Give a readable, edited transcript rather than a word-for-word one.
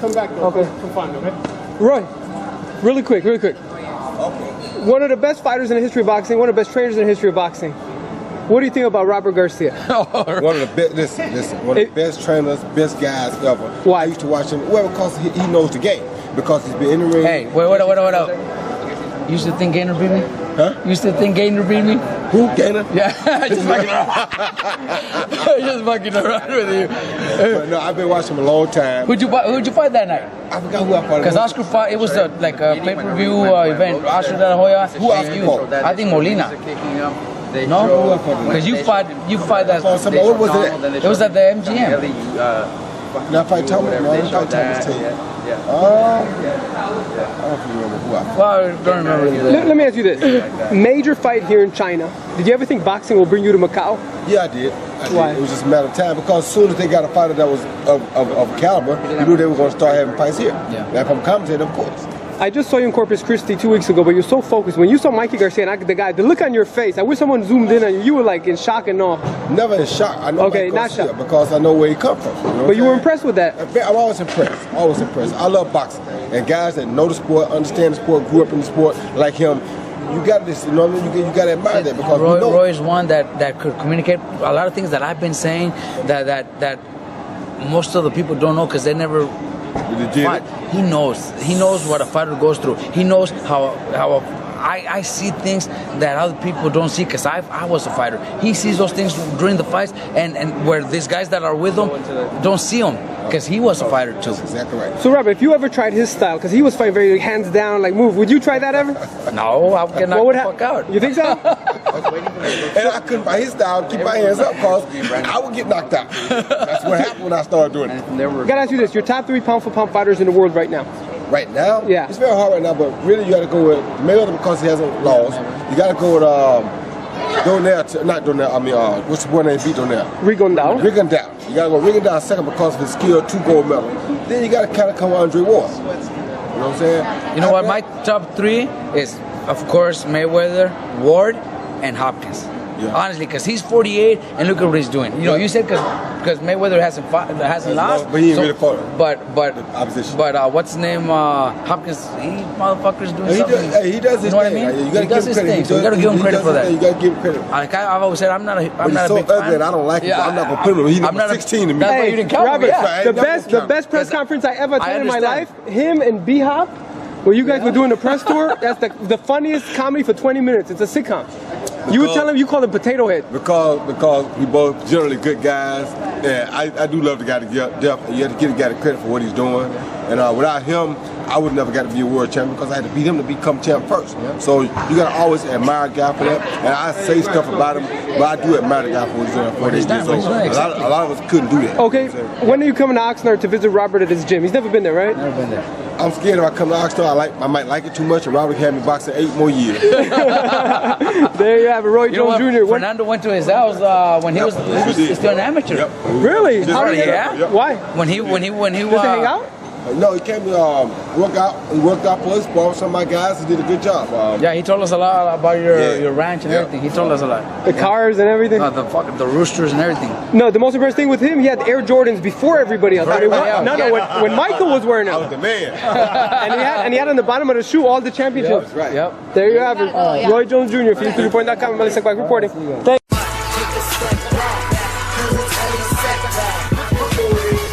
come back though. Okay. For fun, okay? Roy, really quick. Okay. One of the best fighters in the history of boxing, one of the best trainers in the history of boxing. What do you think about Robert Garcia? One of the best. Listen. One of the best trainers, best guys ever. Why? I used to watch him. Well, because he knows the game. Because he's been in the ring. Hey, wait up. You used to think Gainer beat me? Huh? You used to think Gainer beat me? Who, Gainer? Yeah, just fucking around. Just fucking around with you. But no, I've been watching him a long time. Who'd you fight that night? I forgot who I fought. Because Oscar fought, it was like a pay-per-view event. Oscar De La Hoya. Who else you fought? I think Molina. No? Because you fought that. What was it? It was at the MGM. Did I fight Thomas? No, I didn't fight Thomas too. I don't remember who I fought. Well, I don't remember. Let me ask you this. Major fight here in China. Did you ever think boxing will bring you to Macau? Yeah, I did. Why? It was just a matter of time because as soon as they got a fighter that was of caliber, you knew they were going to start having fights here. Yeah. And if I'm commentating, of course. I just saw you in Corpus Christi 2 weeks ago, but you're so focused. When you saw Mikey Garcia and the guy, the look on your face, I wish someone zoomed in on you. You were like in shock and awe. Never in shock. I know Okay, Mike not Garcia shock. because I know where he come from. You know But you were what I'm impressed with that. saying? I'm always impressed. Always impressed. I love boxing. And guys that know the sport, understand the sport, grew up in the sport, like him, you got this, you know what I mean? You got to admire that because Roy is one that could communicate a lot of things that I've been saying that most of the people don't know because they never fight. He knows what a fighter goes through. He knows how I see things that other people don't see because I was a fighter. He sees those things during the fights and where these guys that are with him don't see them because he was a fighter too. That's exactly right. So Robert, if you ever tried his style, because he was fighting very hands down, like move, would you try that ever? No, I would get knocked the fuck out. You think so? And I couldn't by his style keep my hands up because I would get knocked out. That's what happened when I started doing it. Gotta ask you this: your top 3 pound-for-pound fighters in the world right now. Right now? Yeah. It's very hard right now, but really you got to go with Mayweather because he hasn't lost. You got to go with what's the boy name beat Donnell? Rigondeaux. Rigondeaux. You got to go Rigondeaux second because of his skill, 2 gold medals. Then you got to kind of come with Andre Ward. You know what I'm saying? You know what? My top 3 is, of course, Mayweather, Ward, and Hopkins. Yeah. Honestly, because he's 48 and look at what he's doing. You know, you said because Mayweather hasn't lost, but he ain't really fought. But opposition. But what's his name? Hopkins. He motherfucker's doing something. He does his thing. You know what I mean? He does his thing. So you got to give him credit for that. You got to give him credit. Like I've always said, I'm not a big fan. I don't like him. I'm not gonna put him. He's number 16 to me. That's why you didn't count him. Robert, Yeah. the best press conference I ever attended in my life, him and B-Hop, where you guys were doing the press tour. That's the funniest comedy for 20 minutes. It's a sitcom. You would tell him, you call him Potato Head. Because we both generally good guys, and I do love the guy to get you have to give the guy the credit for what he's doing. And without him, I would never got to be a world champion because I had to beat him to become champ first. So you got to always admire a guy for that. And I say stuff about him, but I do admire the guy for what he's doing. 48 years old. A lot of us couldn't do that. Okay, when are you coming to Oxnard to visit Robert at his gym? He's never been there, right? Never been there. I'm scared if I come to Oxnard, I might like it too much, and Robert can have me boxing 8 more years. There you have it, Roy Jones Jr. Fernando went to his house when he was still an amateur. Yep. Really? How did he? Yeah. Why? When he Did they hang out? No, he came to work out. He worked out for us, brought with some of my guys. He did a good job. Yeah, he told us a lot about your ranch and everything. He told us a lot. The cars and everything? The roosters and everything. No, the most impressive thing with him, he had Air Jordans before everybody else. When Michael was wearing them. I was the man. and he had on the bottom of the shoe all the championships. That's right. Yep. There you have it. Roy Jones Jr. FeedToThePoint.com. Melissa Quack reporting. Thank